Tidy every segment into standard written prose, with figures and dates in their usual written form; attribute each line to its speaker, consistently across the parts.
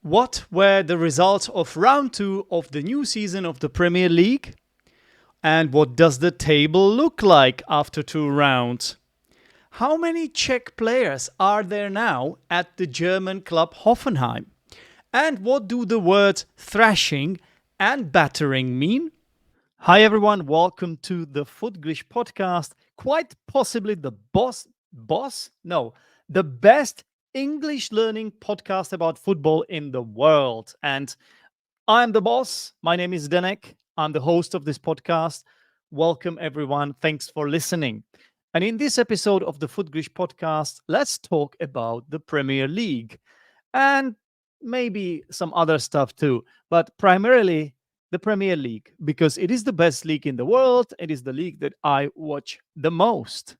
Speaker 1: What were the results of round 2 of the new season of the Premier League? And what does the table look like after 2 rounds? How many Czech players are there now at the German club Hoffenheim? And what do the words thrashing and battering mean? Hi everyone, welcome to the Footglish podcast. Quite possibly the the best English learning podcast about football in the world. And I'm the boss. My name is Zdenek. I'm the host of this podcast. Welcome everyone. Thanks for listening. And in this episode of the Footglish podcast, let's talk about the Premier League and maybe some other stuff too, but primarily the Premier League because it is the best league in the world. It is the league that I watch the most.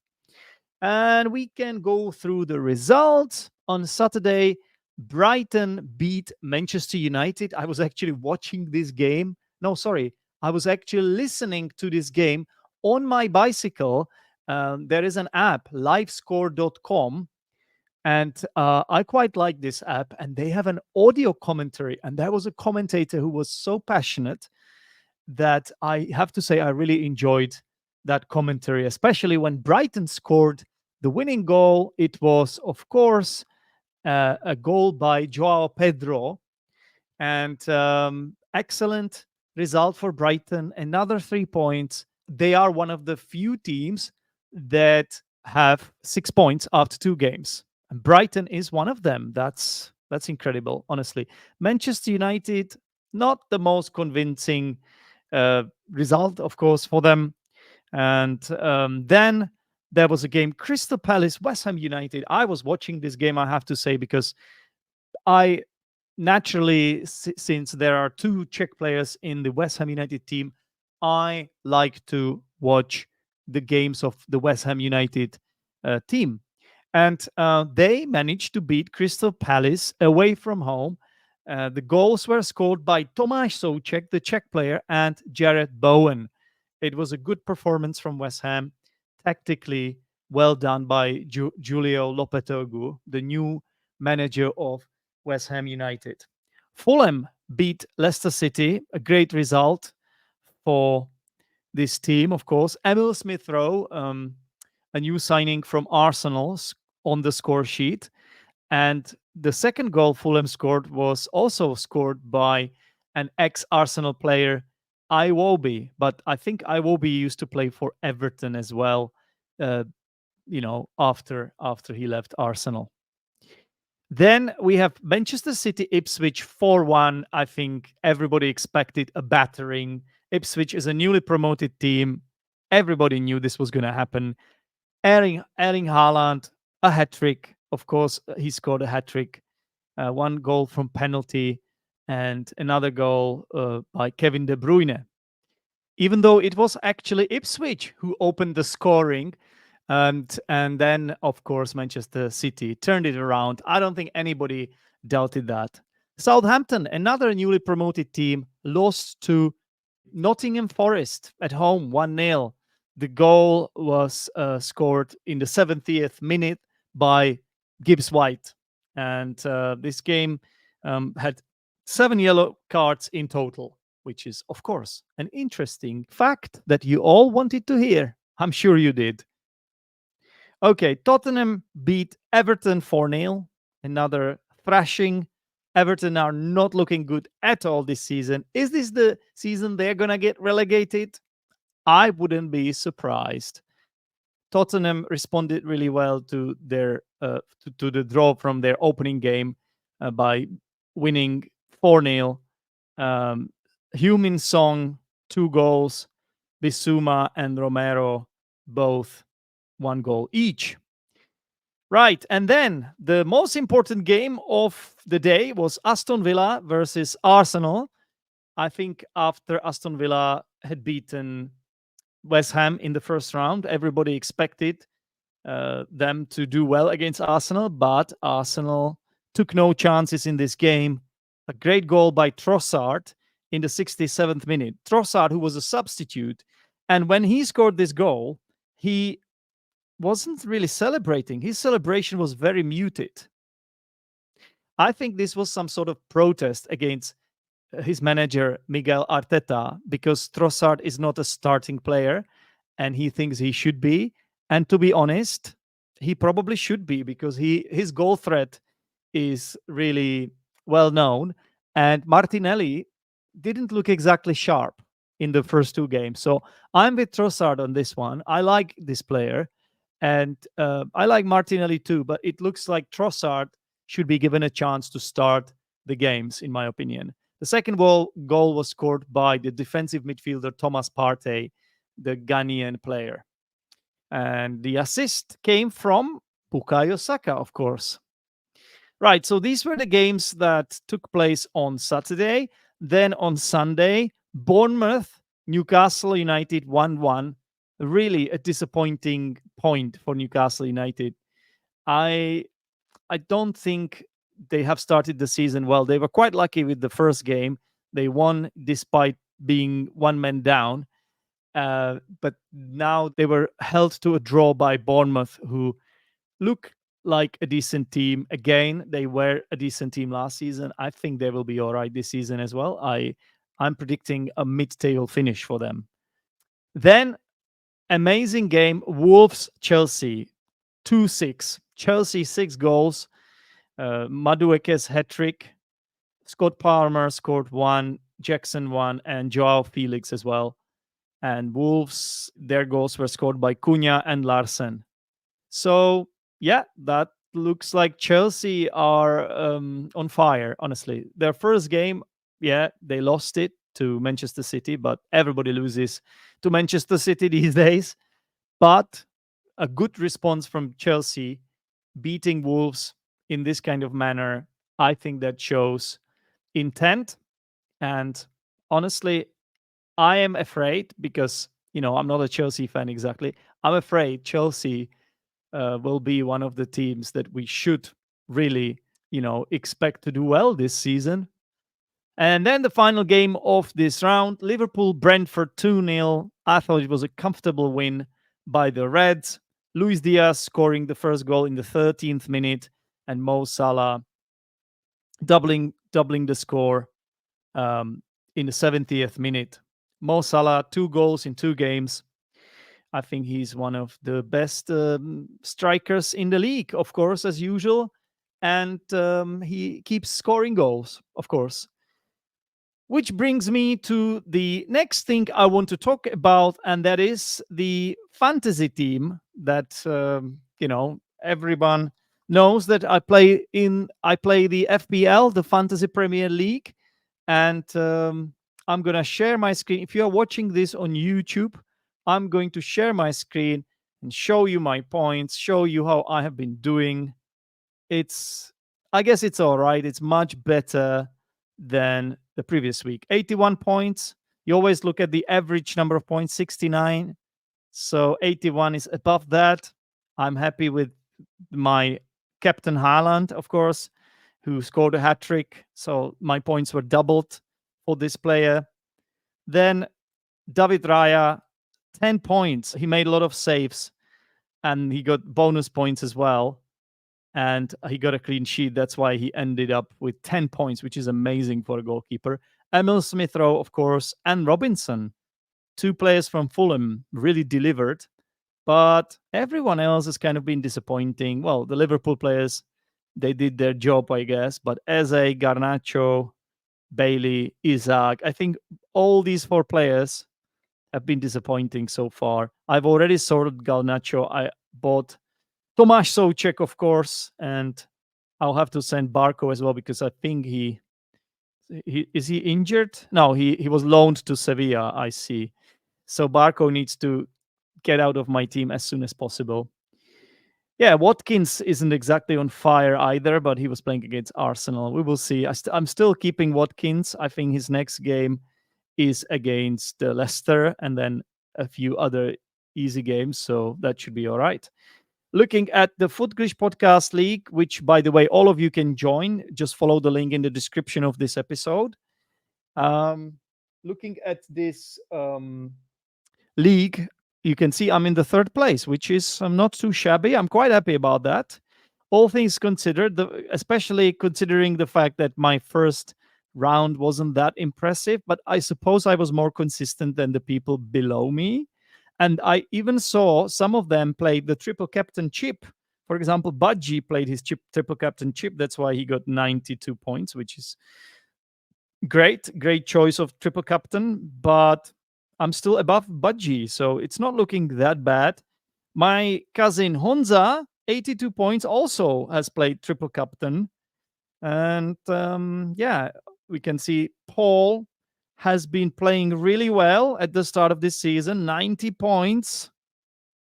Speaker 1: And we can go through the results. On Saturday, Brighton beat Manchester United. I was actually watching this game. No, sorry. I was actually listening to this game on my bicycle. There is an app, livescore.com, and I quite like this app. And they have an audio commentary. And there was a commentator who was so passionate that I have to say I really enjoyed that commentary, especially when Brighton scored the winning goal. It was, of course, a goal by Joao Pedro, and excellent result for Brighton. Another 3 points. They are one of the few teams that have 6 points after 2 games, and Brighton is one of them. That's incredible, honestly. Manchester United, not the most convincing result, of course, for them. And then there was a game, Crystal Palace, West Ham United. I was watching this game, I have to say, because I naturally, since there are 2 Czech players in the West Ham United team, I like to watch the games of the West Ham United team. And they managed to beat Crystal Palace away from home. The goals were scored by Tomáš Souček, the Czech player, and Jared Bowen. It was a good performance from West Ham, tactically well done by Julio Lopetegui, the new manager of West Ham United. Fulham beat Leicester City, a great result for this team, of course. Emil Smith-Rowe, a new signing from Arsenal, on the score sheet. And the second goal Fulham scored was also scored by an ex-Arsenal player, Iwobi. But I think Iwobi used to play for Everton as well, after he left Arsenal. Then we have Manchester City, Ipswich 4-1. I think everybody expected a battering. Ipswich is a newly promoted team. Everybody knew this was going to happen. Erling Haaland, a hat-trick. Of course, he scored a hat-trick. 1 goal from penalty and another goal by Kevin De Bruyne. Even though it was actually Ipswich who opened the scoring. And then, of course, Manchester City turned it around. I don't think anybody doubted that. Southampton, another newly promoted team, lost to Nottingham Forest at home 1-0. The goal was scored in the 70th minute by Gibbs White. And this game had 7 yellow cards in total, which is, of course, an interesting fact that you all wanted to hear. I'm sure you did. Okay, Tottenham beat Everton 4-0. Another thrashing. Everton are not looking good at all this season. Is this the season they're going to get relegated? I wouldn't be surprised. Tottenham responded really well to their to the draw from their opening game by winning 4-0. Heung-min Son, 2 goals. Bissouma and Romero, both 1 goal each. Right, and then the most important game of the day was Aston Villa versus Arsenal. I think after Aston Villa had beaten West Ham in the first round, everybody expected them to do well against Arsenal, but Arsenal took no chances in this game. A great goal by Trossard in the 67th minute. Trossard, who was a substitute, and when he scored this goal, he wasn't really celebrating. His celebration was very muted. I think this was some sort of protest against his manager Miguel Arteta because Trossard is not a starting player and he thinks he should be. And to be honest, he probably should be because his goal threat is really well known. And Martinelli didn't look exactly sharp in the first two games. So I'm with Trossard on this one. I like this player. And I like Martinelli too, but it looks like Trossard should be given a chance to start the games, in my opinion. The second goal was scored by the defensive midfielder Thomas Partey, the Ghanaian player. And the assist came from Bukayo Saka, of course. Right, so these were the games that took place on Saturday. Then on Sunday, Bournemouth, Newcastle United 1-1. Really a disappointing point for Newcastle United. I don't think they have started the season well. They were quite lucky with the first game. They won despite being one man down. But now they were held to a draw by Bournemouth, who look like a decent team. Again, they were a decent team last season. I think they will be all right this season as well. I'm predicting a mid-table finish for them. Then, amazing game, Wolves Chelsea 2-6. Chelsea 6 goals. Madueke's hat-trick. Scott Palmer scored 1, Jackson 1, and Joao Felix as well. And Wolves, their goals were scored by Cunha and Larsen. So, yeah, that looks like Chelsea are on fire, honestly. Their first game, yeah, they lost it to Manchester City, but everybody loses to Manchester City these days. But a good response from Chelsea beating Wolves in this kind of manner, I think that shows intent. And honestly, I am afraid because, I'm not a Chelsea fan exactly. I'm afraid Chelsea will be one of the teams that we should really, expect to do well this season. And then the final game of this round, Liverpool Brentford 2-0. I thought it was a comfortable win by the Reds. Luis Diaz scoring the first goal in the 13th minute, and Mo Salah doubling the score in the 70th minute. Mo Salah, 2 goals in 2 games. I think he's one of the best strikers in the league, of course, as usual. And he keeps scoring goals, of course. Which brings me to the next thing I want to talk about, and that is the fantasy team that everyone knows that I play the FPL, the Fantasy Premier League, and I'm gonna share my screen. If you are watching this on YouTube, I'm going to share my screen and show you my points, show you how I have been doing. I guess it's all right. It's much better than the previous week. 81 points. You always look at the average number of points, 69. So 81 is above that. I'm happy with my captain Haaland, of course, who scored a hat-trick. So my points were doubled for this player. Then David Raya, 10 points. He made a lot of saves and he got bonus points as well. And he got a clean sheet. That's why he ended up with 10 points, which is amazing for a goalkeeper. Emil Smith-Rowe, of course, and Robinson, 2 players from Fulham, really delivered. But everyone else has kind of been disappointing. Well, the Liverpool players, they did their job, I guess. But Eze, Garnacho, Bailey, Isaac, I think all these 4 players have been disappointing so far. I've already sorted Garnacho. I bought Tomáš Souček, of course, and I'll have to send Barco as well because I think he is he injured? No, he was loaned to Sevilla, I see. So Barco needs to get out of my team as soon as possible. Yeah, Watkins isn't exactly on fire either, but he was playing against Arsenal. We will see. I'm still keeping Watkins. I think his next game is against Leicester and then a few other easy games, so that should be all right. Looking at the Footglish Podcast League, which, by the way, all of you can join. Just follow the link in the description of this episode. Looking at this league, you can see I'm in the 3rd place, which is not too shabby. I'm quite happy about that. all things considered, especially considering the fact that my first round wasn't that impressive, but I suppose I was more consistent than the people below me. And I even saw some of them played the triple captain chip. For example, Budgie played his triple captain chip. That's why he got 92 points, which is great choice of triple captain. But I'm still above Budgie, so it's not looking that bad. My cousin Honza, 82 points, also has played triple captain. And yeah, we can see Paul has been playing really well at the start of this season, 90 points.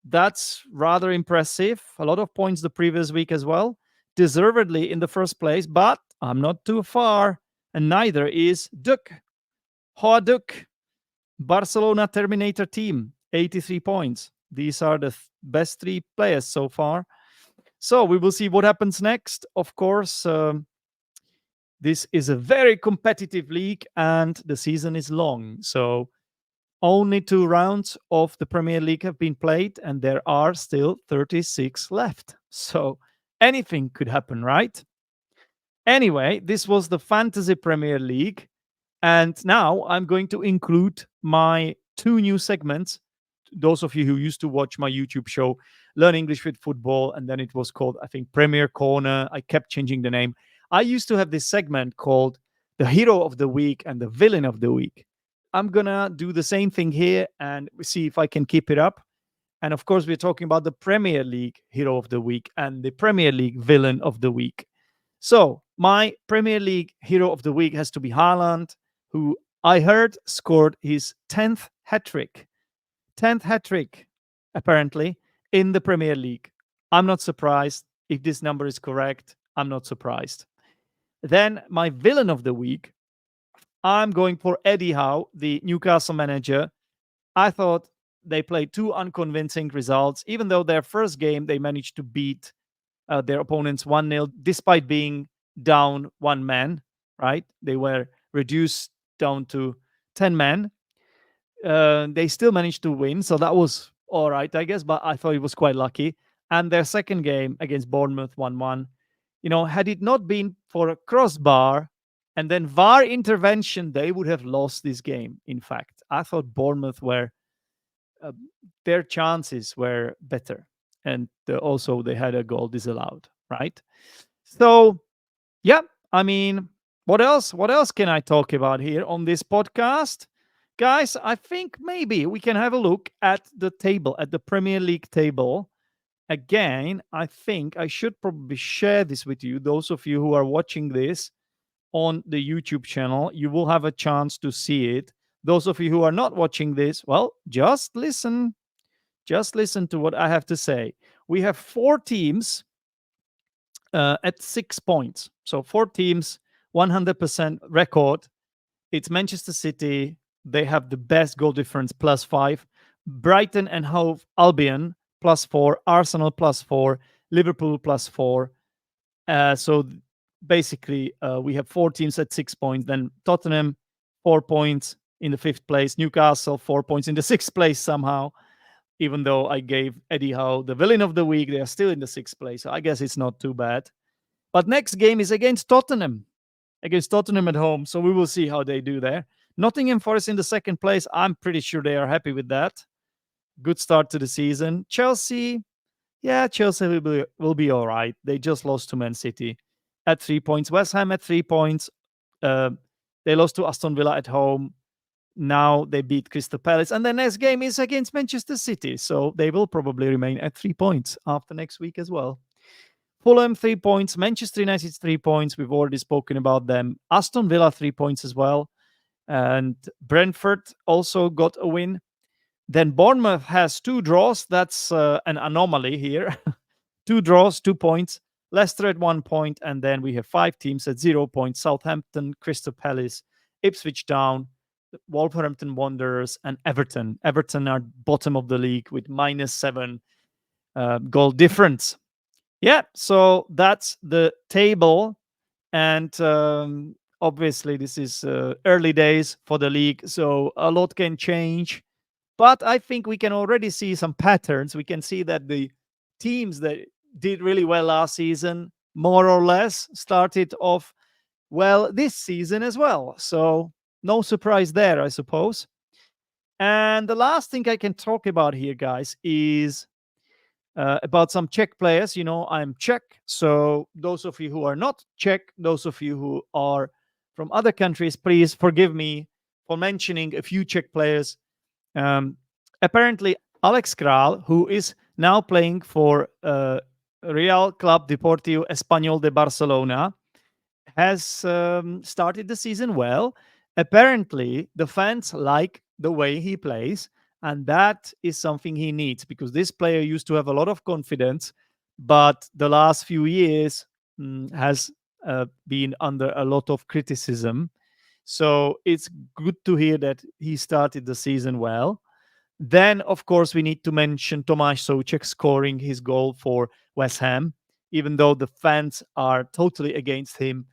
Speaker 1: That's rather impressive. A lot of points the previous week as well. Deservedly in the first place, but I'm not too far. And neither is Duck. Hoa Duck, Barcelona Terminator team, 83 points. These are the best three players so far. So we will see what happens next. Of course, this is a very competitive league and the season is long. So only 2 rounds of the Premier League have been played and there are still 36 left. So anything could happen, right? Anyway, this was the Fantasy Premier League. And now I'm going to include my 2 new segments. Those of you who used to watch my YouTube show, Learn English with Football, and then it was called, I think, Premier Corner. I kept changing the name. I used to have this segment called the Hero of the Week and the Villain of the Week. I'm going to do the same thing here and see if I can keep it up. And of course, we're talking about the Premier League Hero of the Week and the Premier League Villain of the Week. So, my Premier League Hero of the Week has to be Haaland, who I heard scored his 10th hat trick. 10th hat trick, apparently, in the Premier League. I'm not surprised. If this number is correct, I'm not surprised. Then, my Villain of the Week, I'm going for Eddie Howe, the Newcastle manager. I thought they played 2 unconvincing results, even though their first game they managed to beat their opponents 1-0, despite being down 1 man, right? They were reduced down to 10 men. They still managed to win, so that was all right, I guess, but I thought it was quite lucky. And their second game against Bournemouth 1-1, had it not been for a crossbar and then VAR intervention, they would have lost this game. In fact, I thought Bournemouth their chances were better. And also they had a goal disallowed, right? So, yeah, I mean, what else? What else can I talk about here on this podcast? Guys, I think maybe we can have a look at the table, at the Premier League table. Again, I think I should probably share this with you. Those of you who are watching this on the YouTube channel, you will have a chance to see it. Those of you who are not watching this, well, just listen. Just listen to what I have to say. We have 4 teams at 6 points. So 4 teams, 100% record. It's Manchester City. They have the best goal difference, +5. Brighton and Hove Albion, +4. Arsenal, +4. Liverpool, +4. So basically, we have 4 teams at 6 points. Then Tottenham, 4 points in the 5th place. Newcastle, 4 points in the 6th place somehow. Even though I gave Eddie Howe the Villain of the Week, they are still in the 6th place. So I guess it's not too bad. But next game is against Tottenham at home. So we will see how they do there. Nottingham Forest in the 2nd place. I'm pretty sure they are happy with that. Good start to the season. Chelsea, Chelsea will be all right. They just lost to Man City at 3 points. West Ham at 3 points. They lost to Aston Villa at home. Now they beat Crystal Palace. And the next game is against Manchester City. So they will probably remain at 3 points after next week as well. Fulham, 3 points. Manchester United, 3 points. We've already spoken about them. Aston Villa, 3 points as well. And Brentford also got a win. Then Bournemouth has 2 draws. That's an anomaly here. 2 draws, 2 points. Leicester at 1 point. And then we have 5 teams at 0 points. Southampton, Crystal Palace, Ipswich Town, Wolverhampton Wanderers, and Everton. Everton are bottom of the league with -7 goal difference. Yeah, so that's the table. And obviously, this is early days for the league, so a lot can change. But I think we can already see some patterns. We can see that the teams that did really well last season, more or less started off well this season as well. So no surprise there, I suppose. And the last thing I can talk about here, guys, is about some Czech players. You know, I'm Czech. So those of you who are not Czech, those of you who are from other countries, please forgive me for mentioning a few Czech players. Um, Apparently, Alex Král, who is now playing for Real Club Deportivo Español de Barcelona, has started the season well. Apparently, the fans like the way he plays, and that is something he needs because this player used to have a lot of confidence, but the last few years has been under a lot of criticism. So it's good to hear that he started the season well. Then, of course, we need to mention Tomáš Souček scoring his goal for West Ham, even though the fans are totally against him.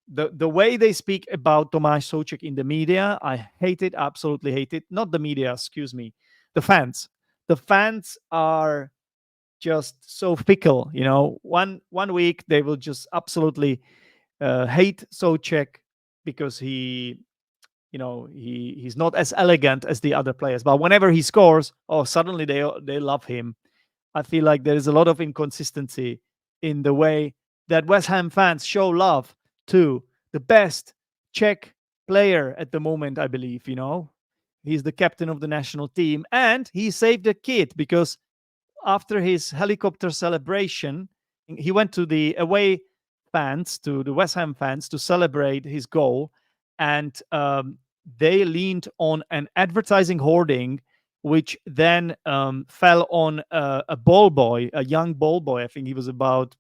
Speaker 1: The way they speak about Tomáš Souček in the media, I hate it, absolutely hate it. Not the media, excuse me, the fans. The fans are just so fickle. You know, one week they will just absolutely hate Souček because he's not as elegant as the other players, but whenever he scores, oh, suddenly they love him. I feel like there is a lot of inconsistency in the way that West Ham fans show love to the best Czech player at the moment. I believe, he's the captain of the national team, and he saved a kid because after his helicopter celebration, he went to the away fans, to the West Ham fans, to celebrate his goal, and they leaned on an advertising hoarding, which then fell on a ball boy, a young ball boy. I think he was about,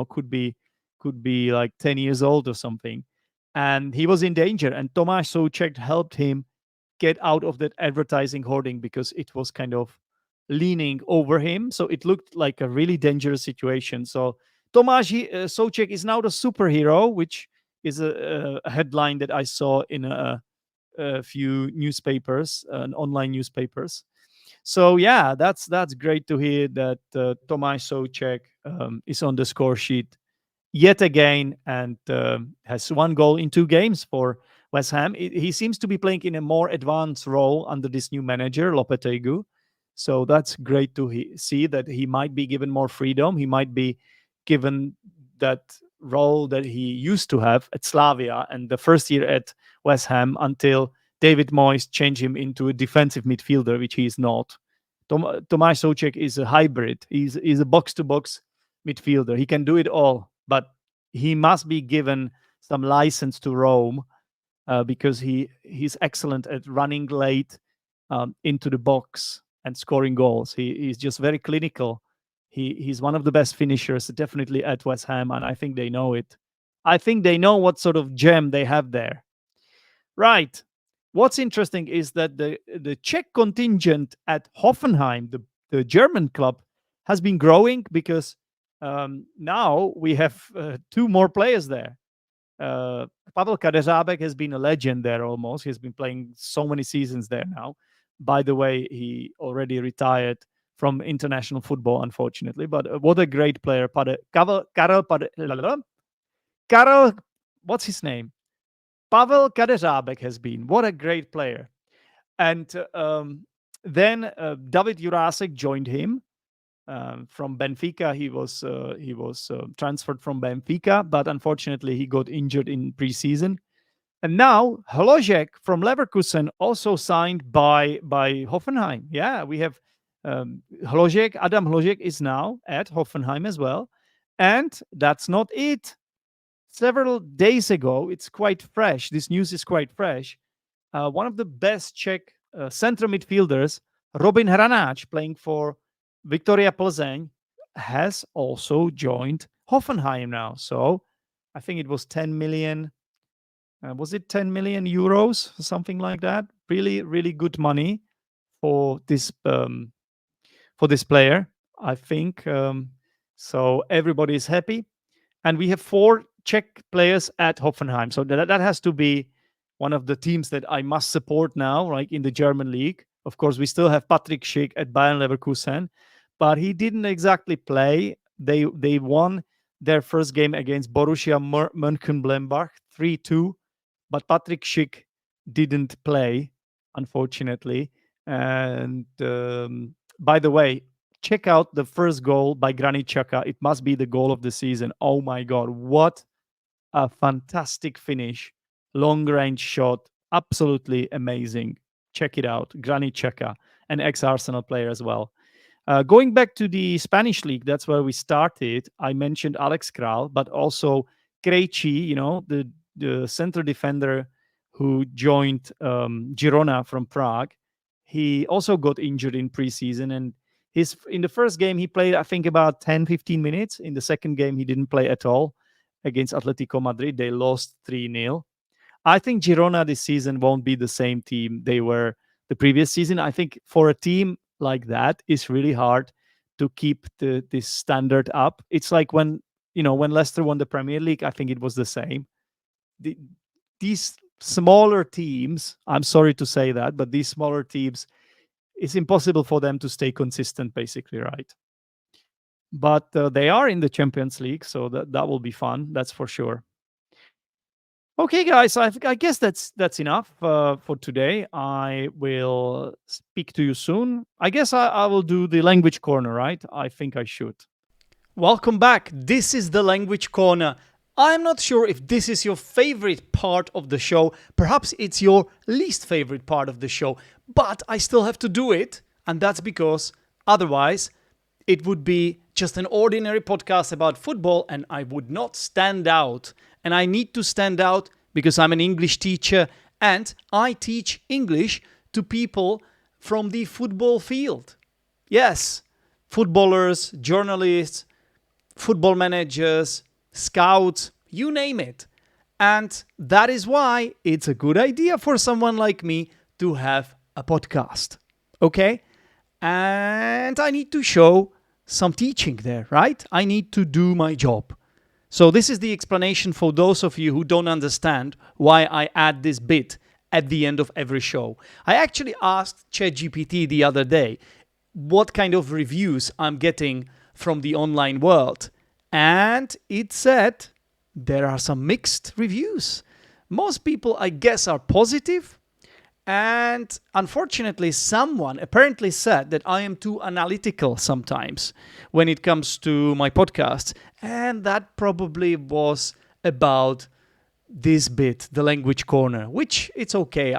Speaker 1: could be like 10 years old or something, and he was in danger. And Tomáš Souček helped him get out of that advertising hoarding because it was kind of leaning over him. So it looked like a really dangerous situation. So Tomáš Souček is now the superhero, which is a headline that I saw in a few newspapers, online newspapers. So yeah, that's great to hear that Tomáš Souček is on the score sheet yet again and has one goal in 2 games for West Ham. He seems to be playing in a more advanced role under this new manager, Lopetegui. So that's great to see that he might be given more freedom. He might be given that role that he used to have at Slavia and the first year at West Ham until David Moyes changed him into a defensive midfielder, which he is not. Tomáš Souček is a hybrid. He's a box-to-box midfielder. He can do it all, but he must be given some license to roam because he's excellent at running late into the box and scoring goals. He's just very clinical. He's one of the best finishers, definitely at West Ham, and I think they know it. I think they know what sort of gem they have there. Right. What's interesting is that the Czech contingent at Hoffenheim, the German club, has been growing because now we have 2 more players there. Pavel Kadeřábek has been a legend there almost. He's been playing so many seasons there now. By the way, he already retired from international football, unfortunately. But what a great player. Karel, what's his name? Pavel Kadeřábek has been. What a great player. And then David Jurásek joined him from Benfica. He was transferred from Benfica, but unfortunately he got injured in preseason. And now Hložek from Leverkusen also signed by Hoffenheim. Yeah, we have Adam Hložek is now at Hoffenheim as well. And that's not it. Several days ago, it's quite fresh. This news is quite fresh. One of the best Czech central midfielders, Robin Hranáč, playing for Viktoria Plzeň, has also joined Hoffenheim now. So I think it was 10 million. Was it 10 million euros, something like that? Really, really good money for this player, I think. So everybody is happy, and we have 4 Czech players at Hoffenheim. So that has to be one of the teams that I must support now, like in the German league. Of course, we still have Patrick Schick at Bayern Leverkusen, but he didn't exactly play They won their first game against Borussia Mönchengladbach 3-2, but Patrick Schick didn't play, unfortunately. And by the way, check out the first goal by Granit Xhaka. It must be the goal of the season. Oh my God, what a fantastic finish. Long range shot. Absolutely amazing. Check it out. Granit Xhaka, an ex-Arsenal player as well. Going back to the Spanish league, that's where we started. I mentioned Alex Kral, but also Krejci, the center defender who joined Girona from Prague. He also got injured in preseason, and in the first game he played, I think, about 10-15 minutes. In the second game he didn't play at all against Atletico Madrid. They lost 3-0. I think Girona this season won't be the same team they were the previous season. I think for a team like that, it's really hard to keep this standard up. It's like when Leicester won the Premier League, I think it was the same. These smaller teams, I'm sorry to say that, but these smaller teams, it's impossible for them to stay consistent, basically, right? But they are in the Champions League, so that will be fun. That's for sure. Okay, guys, I guess that's enough for today. I will speak to you soon. I guess I will do the language corner, right? I think I should. Welcome back. This is the language corner. I'm not sure if this is your favorite part of the show. Perhaps it's your least favorite part of the show, but I still have to do it. And that's because otherwise it would be just an ordinary podcast about football and I would not stand out. And I need to stand out because I'm an English teacher and I teach English to people from the football field. Yes, footballers, journalists, football managers, scouts, you name it. And that is why it's a good idea for someone like me to have a podcast. Okay? And I need to show some teaching there, right? I need to do my job. So this is the explanation for those of you who don't understand why I add this bit at the end of every show. I actually asked ChatGPT the other day what kind of reviews I'm getting from the online world. And it said there are some mixed reviews. Most people, I guess, are positive. And unfortunately, someone apparently said that I am too analytical sometimes when it comes to my podcasts. And that probably was about this bit, the language corner, which it's okay.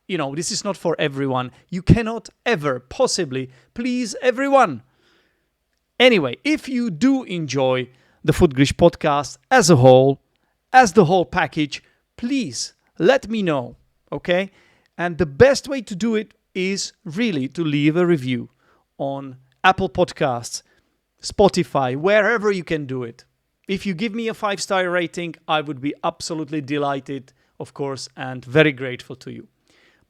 Speaker 1: This is not for everyone. You cannot ever possibly please everyone. Anyway, if you do enjoy the Footglish podcast as a whole, as the whole package, please let me know, okay? And the best way to do it is really to leave a review on Apple Podcasts, Spotify, wherever you can do it. If you give me a 5-star rating, I would be absolutely delighted, of course, and very grateful to you.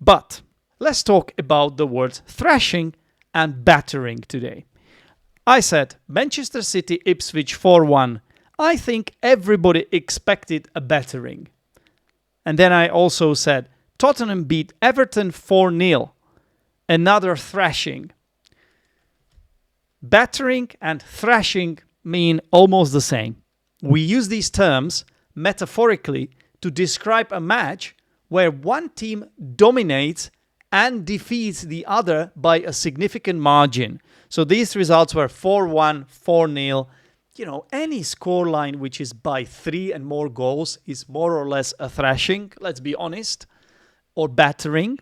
Speaker 1: But let's talk about the words thrashing and battering today. I said Manchester City Ipswich 4-1. I think everybody expected a battering. And then I also said Tottenham beat Everton 4-0. Another thrashing. Battering and thrashing mean almost the same. We use these terms metaphorically to describe a match where one team dominates and defeats the other by a significant margin. So these results were 4-1, 4-0. Any scoreline which is by 3 and more goals is more or less a thrashing, let's be honest, or battering.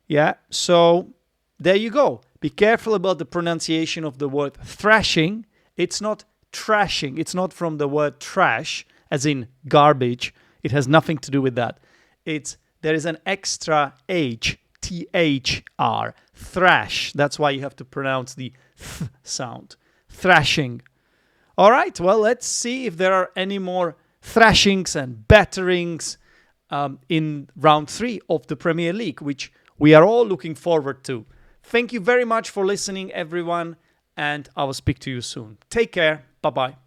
Speaker 1: Yeah, so there you go. Be careful about the pronunciation of the word thrashing. It's not trashing. It's not from the word trash, as in garbage. It has nothing to do with that. There is an extra H, T-H-R, thrash. That's why you have to pronounce the th sound. Thrashing. All right, well, let's see if there are any more thrashings and batterings in round 3 of the Premier League, which we are all looking forward to. Thank you very much for listening, everyone, and I will speak to you soon. Take care. Bye-bye.